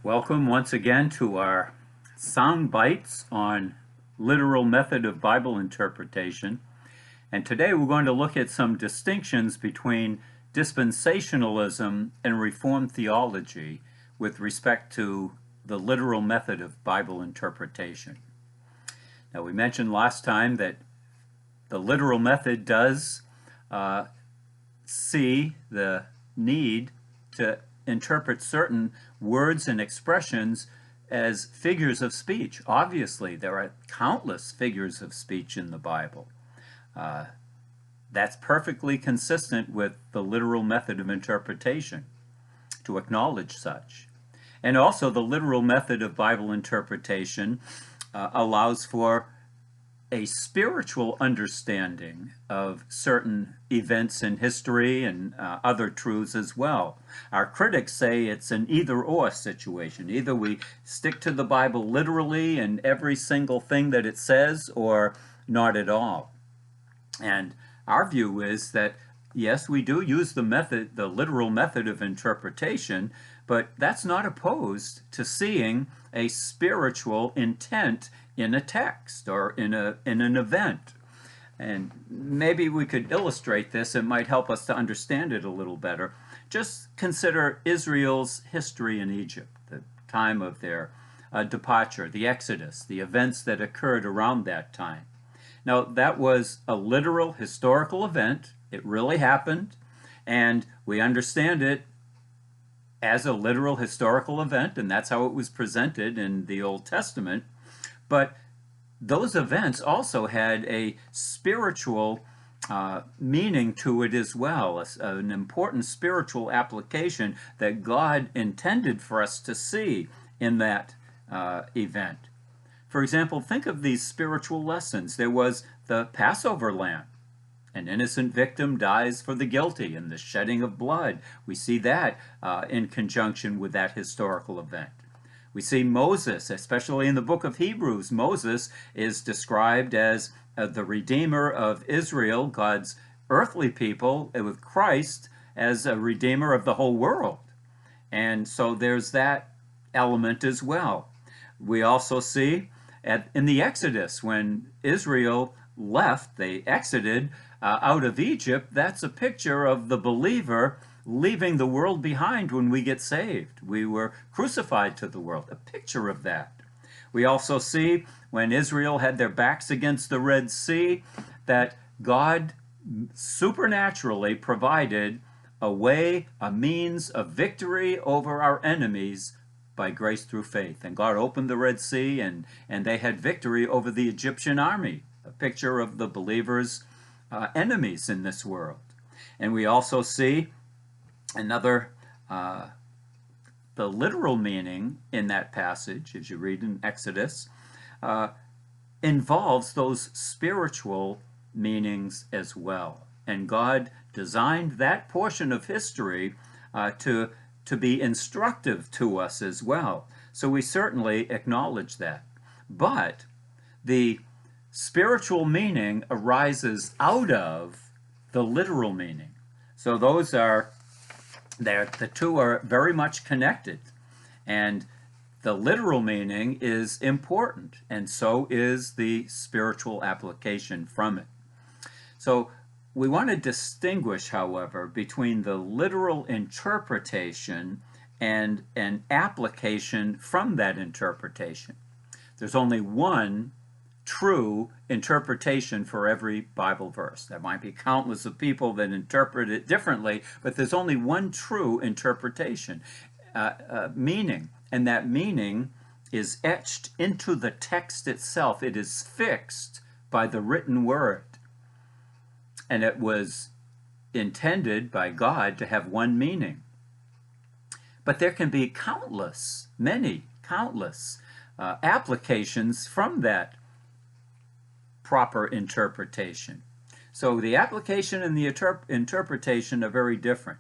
Welcome once again to our sound bites on literal method of Bible interpretation. And today we're going to look at some distinctions between dispensationalism and Reformed theology with respect to the literal method of Bible interpretation. Now, we mentioned last time that the literal method does see the need to interpret certain words and expressions as figures of speech. Obviously, there are countless figures of speech in the Bible. That's perfectly consistent with the literal method of interpretation, to acknowledge such. And also, the literal method of Bible interpretation allows for a spiritual understanding of certain events in history and other truths as well. Our critics say it's an either-or situation. Either we stick to the Bible literally in every single thing that it says, or not at all. And our view is that, yes, we do use the literal method of interpretation, but that's not opposed to seeing a spiritual intent in a text or in an event. And maybe we could illustrate this. It might help us to understand it a little better. Just consider Israel's history in Egypt, the time of their departure, the Exodus, the events that occurred around that time. Now, that was a literal historical event. It really happened, and we understand it as a literal historical event, and that's how it was presented in the Old Testament. But those events also had a spiritual meaning to it as well, an important spiritual application that God intended for us to see in that event. For example, think of these spiritual lessons. There was the Passover lamb. An innocent victim dies for the guilty, and the shedding of blood. We see that in conjunction with that historical event. We see Moses, especially in the book of Hebrews. Moses is described as the redeemer of Israel, God's earthly people, with Christ as a redeemer of the whole world. And so there's that element as well. We also see in the Exodus, when Israel left, they exited out of Egypt. That's a picture of the believer leaving the world behind when we get saved. We were crucified to the world, a picture of that. We also see when Israel had their backs against the Red Sea that God supernaturally provided a way, a means of victory over our enemies by grace through faith. And God opened the Red Sea, and they had victory over the Egyptian army, a picture of the believers' enemies in this world. And we also see another, the literal meaning in that passage, as you read in Exodus, involves those spiritual meanings as well. And God designed that portion of history to be instructive to us as well. So we certainly acknowledge that. But the spiritual meaning arises out of the literal meaning. So those are, the two are very much connected. And the literal meaning is important, and so is the spiritual application from it. So we want to distinguish, however, between the literal interpretation and an application from that interpretation. There's only one true interpretation for every Bible verse. There might be countless of people that interpret it differently, but there's only one true interpretation, meaning, and that meaning is etched into the text itself. It is fixed by the written word. And it was intended by God to have one meaning. But there can be countless applications from that proper interpretation. So the application and the interpretation are very different.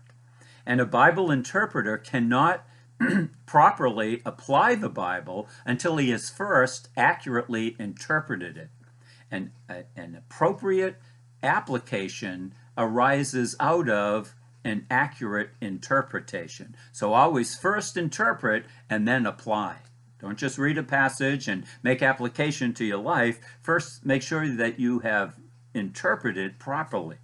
And a Bible interpreter cannot properly apply the Bible until he has first accurately interpreted it. And an appropriate application arises out of and accurate interpretation. So always first interpret and then apply. Don't just read a passage and make application to your life. First, make sure that you have interpreted properly.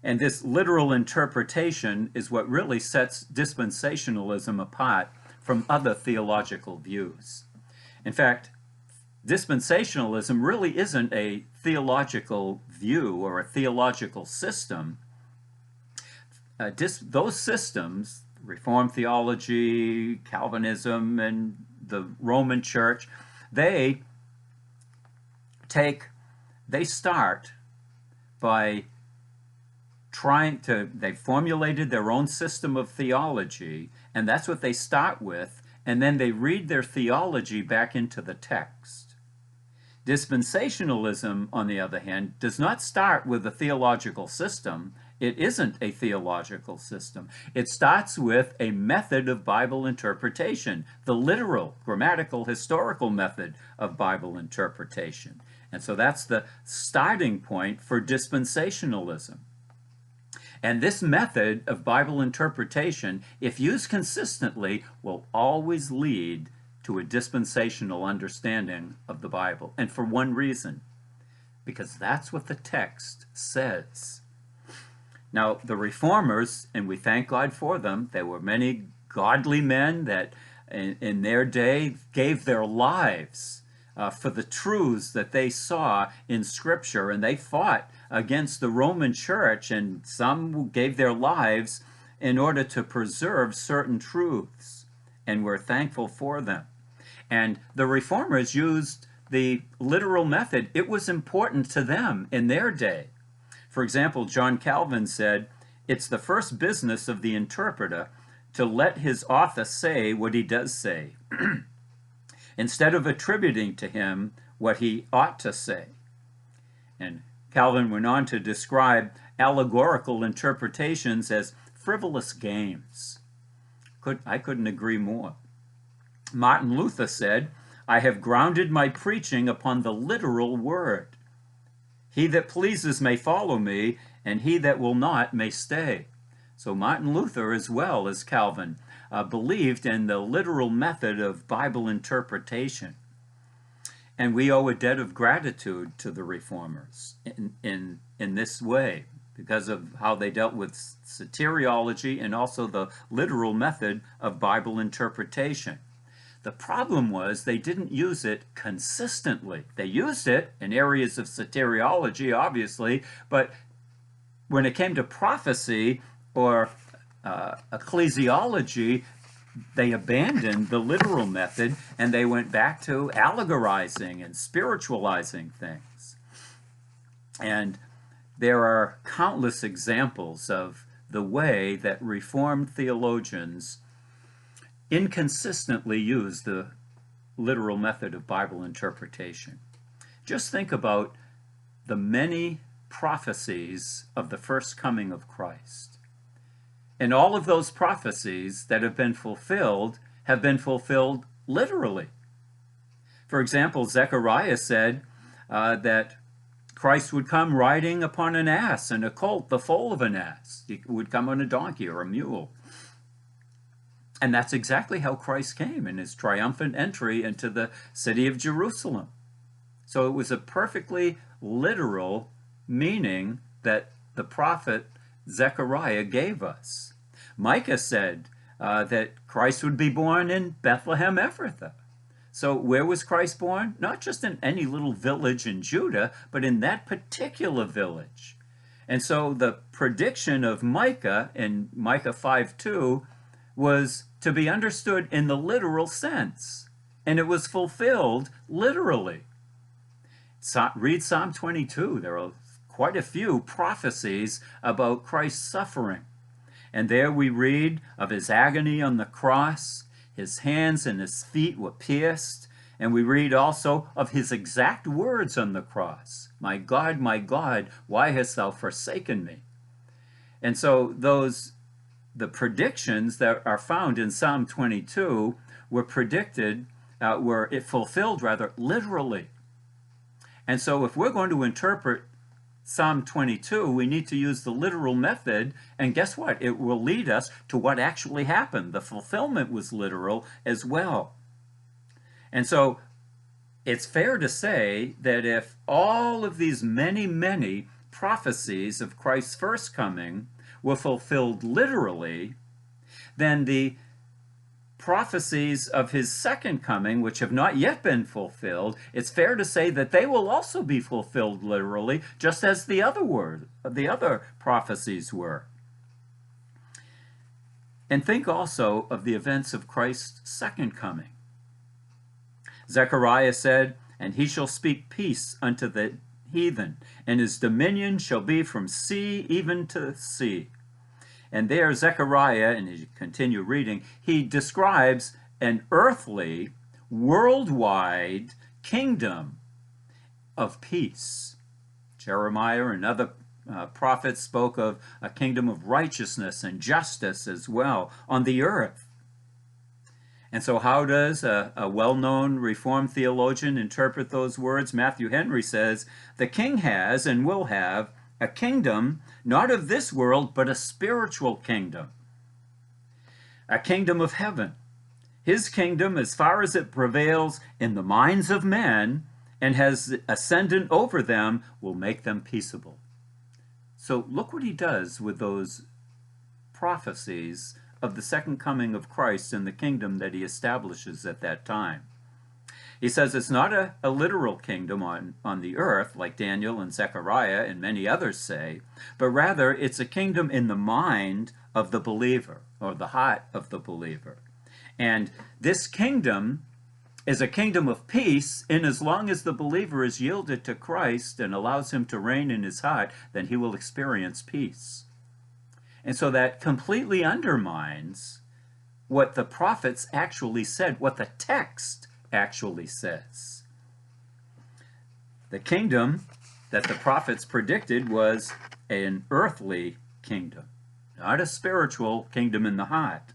And this literal interpretation is what really sets dispensationalism apart from other theological views. In fact, dispensationalism really isn't a theological view or a theological system. Those systems, Reformed theology, Calvinism, and the Roman Church, they start by they formulated their own system of theology, and that's what they start with, and then they read their theology back into the text. Dispensationalism, on the other hand, does not start with a theological system. It isn't a theological system. It starts with a method of Bible interpretation, the literal, grammatical, historical method of Bible interpretation. And so that's the starting point for dispensationalism. And this method of Bible interpretation, if used consistently, will always lead to a dispensational understanding of the Bible. And for one reason, because that's what the text says. Now, the Reformers, and we thank God for them, there were many godly men that in their day gave their lives for the truths that they saw in Scripture, and they fought against the Roman Church, and some gave their lives in order to preserve certain truths, and we're thankful for them. And the Reformers used the literal method. It was important to them in their day. For example, John Calvin said, "It's the first business of the interpreter to let his author say what he does say, instead of attributing to him what he ought to say." And Calvin went on to describe allegorical interpretations as frivolous games. I couldn't agree more. Martin Luther said, "I have grounded my preaching upon the literal word. He that pleases may follow me, and he that will not may stay." So Martin Luther, as well as Calvin, believed in the literal method of Bible interpretation. And we owe a debt of gratitude to the Reformers in this way, because of how they dealt with soteriology and also the literal method of Bible interpretation. The problem was they didn't use it consistently. They used it in areas of soteriology, obviously, but when it came to prophecy or ecclesiology, they abandoned the literal method and they went back to allegorizing and spiritualizing things. And there are countless examples of the way that Reformed theologians inconsistently use the literal method of Bible interpretation. Just think about the many prophecies of the first coming of Christ. And all of those prophecies that have been fulfilled literally. For example, Zechariah said that Christ would come riding upon an ass and a colt, the foal of an ass. He would come on a donkey or a mule. And that's exactly how Christ came in his triumphant entry into the city of Jerusalem. So it was a perfectly literal meaning that the prophet Zechariah gave us. Micah said that Christ would be born in Bethlehem Ephrathah. So where was Christ born? Not just in any little village in Judah, but in that particular village. And so the prediction of Micah in Micah 5:2 was to be understood in the literal sense, and it was fulfilled literally. Read Psalm 22. There are quite a few prophecies about Christ's suffering. And there we read of his agony on the cross. His hands and his feet were pierced. And we read also of his exact words on the cross. My God, why hast thou forsaken me?" And so the predictions that are found in Psalm 22 were fulfilled literally. And so if we're going to interpret Psalm 22, we need to use the literal method, and guess what? It will lead us to what actually happened. The fulfillment was literal as well. And so it's fair to say that if all of these many, many prophecies of Christ's first coming were fulfilled literally, then the prophecies of his second coming, which have not yet been fulfilled, it's fair to say that they will also be fulfilled literally, just as the other prophecies were. And think also of the events of Christ's second coming. Zechariah said, "And he shall speak peace unto the heathen, and his dominion shall be from sea even to sea." And there Zechariah, and as you continue reading, he describes an earthly, worldwide kingdom of peace. Jeremiah and other prophets spoke of a kingdom of righteousness and justice as well on the earth. And so how does a well-known Reformed theologian interpret those words? Matthew Henry says, "The king has and will have a kingdom, not of this world, but a spiritual kingdom, a kingdom of heaven. His kingdom, as far as it prevails in the minds of men and has ascendant over them, will make them peaceable." So look what he does with those prophecies of the second coming of Christ and the kingdom that he establishes at that time. He says it's not a literal kingdom on the earth, like Daniel and Zechariah and many others say, but rather it's a kingdom in the mind of the believer, or the heart of the believer. And this kingdom is a kingdom of peace, in as long as the believer is yielded to Christ and allows him to reign in his heart, then he will experience peace. And so that completely undermines what the prophets actually said, what the text actually says. The kingdom that the prophets predicted was an earthly kingdom, not a spiritual kingdom in the heart.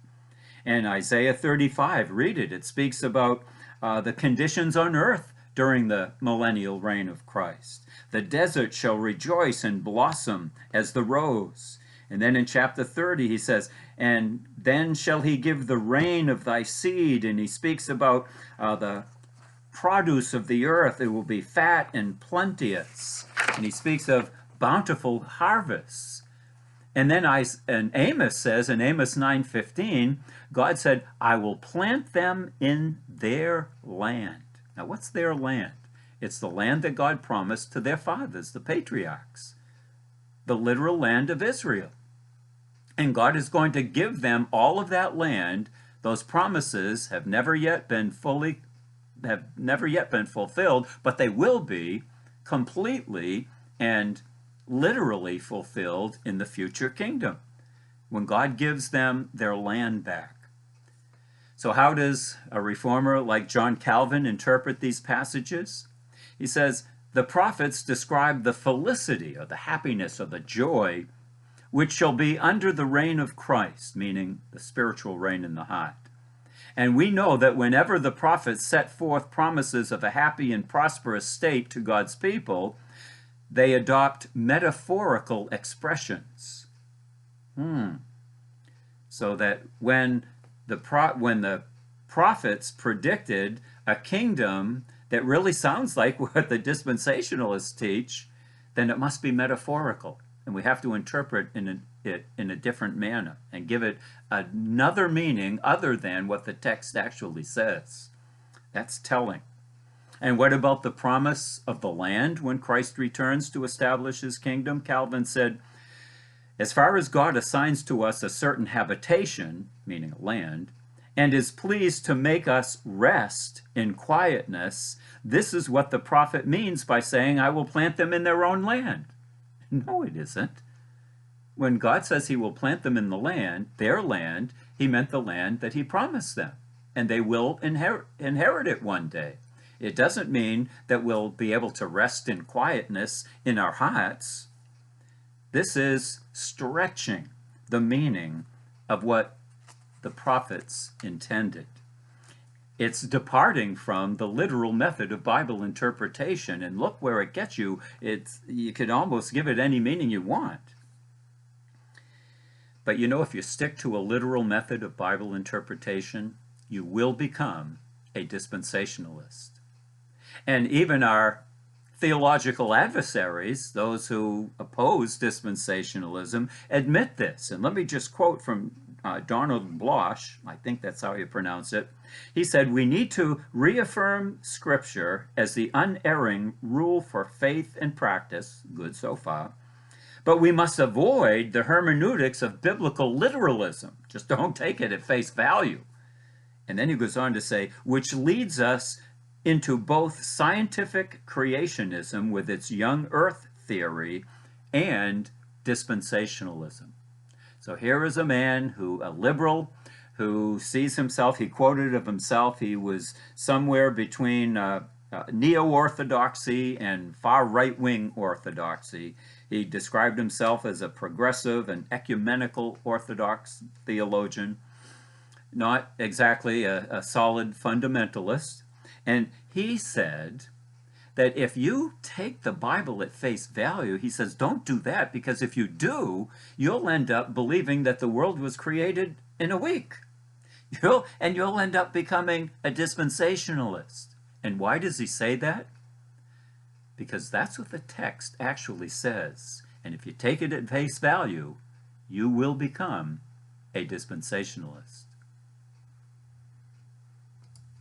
And Isaiah 35, read it. It speaks about the conditions on earth during the millennial reign of Christ. "The desert shall rejoice and blossom as the rose." And then in chapter 30, he says, "And then shall he give the rain of thy seed." And he speaks about the produce of the earth. It will be fat and plenteous. And he speaks of bountiful harvests. And then Amos says, in Amos 9:15, God said, "I will plant them in their land." Now, what's their land? It's the land that God promised to their fathers, the patriarchs, the literal land of Israel. And God is going to give them all of that land. Those promises have never yet been fulfilled, but they will be completely and literally fulfilled in the future kingdom, when God gives them their land back. So how does a reformer like John Calvin interpret these passages? He says, the prophets describe the felicity or the happiness or the joy which shall be under the reign of Christ, meaning the spiritual reign in the heart. And we know that whenever the prophets set forth promises of a happy and prosperous state to God's people, they adopt metaphorical expressions. So that when the prophets predicted a kingdom that really sounds like what the dispensationalists teach, then it must be metaphorical. And we have to interpret it in a different manner and give it another meaning other than what the text actually says. That's telling. And what about the promise of the land when Christ returns to establish his kingdom? Calvin said, "As far as God assigns to us a certain habitation," meaning a land, "and is pleased to make us rest in quietness, this is what the prophet means by saying, 'I will plant them in their own land.'" No, it isn't. When God says he will plant them in the land, their land, he meant the land that he promised them, and they will inherit it one day. It doesn't mean that we'll be able to rest in quietness in our hearts. This is stretching the meaning of what the prophets intended. It's departing from the literal method of Bible interpretation, and look where it gets you. You could almost give it any meaning you want. But you know, if you stick to a literal method of Bible interpretation, you will become a dispensationalist. And even our theological adversaries, those who oppose dispensationalism, admit this. And let me just quote from Donald Bloch, I think that's how you pronounce it. He said, "We need to reaffirm Scripture as the unerring rule for faith and practice," good so far, "but we must avoid the hermeneutics of biblical literalism." Just don't take it at face value. And then he goes on to say, "which leads us into both scientific creationism with its young earth theory and dispensationalism." So here is a man a liberal, who sees himself, he quoted of himself, he was somewhere between neo-orthodoxy and far right-wing orthodoxy. He described himself as a progressive and ecumenical Orthodox theologian, not exactly a solid fundamentalist. And he said that if you take the Bible at face value, he says, don't do that, because if you do, you'll end up believing that the world was created in a week. You'll end up becoming a dispensationalist. And why does he say that? Because that's what the text actually says. And if you take it at face value, you will become a dispensationalist.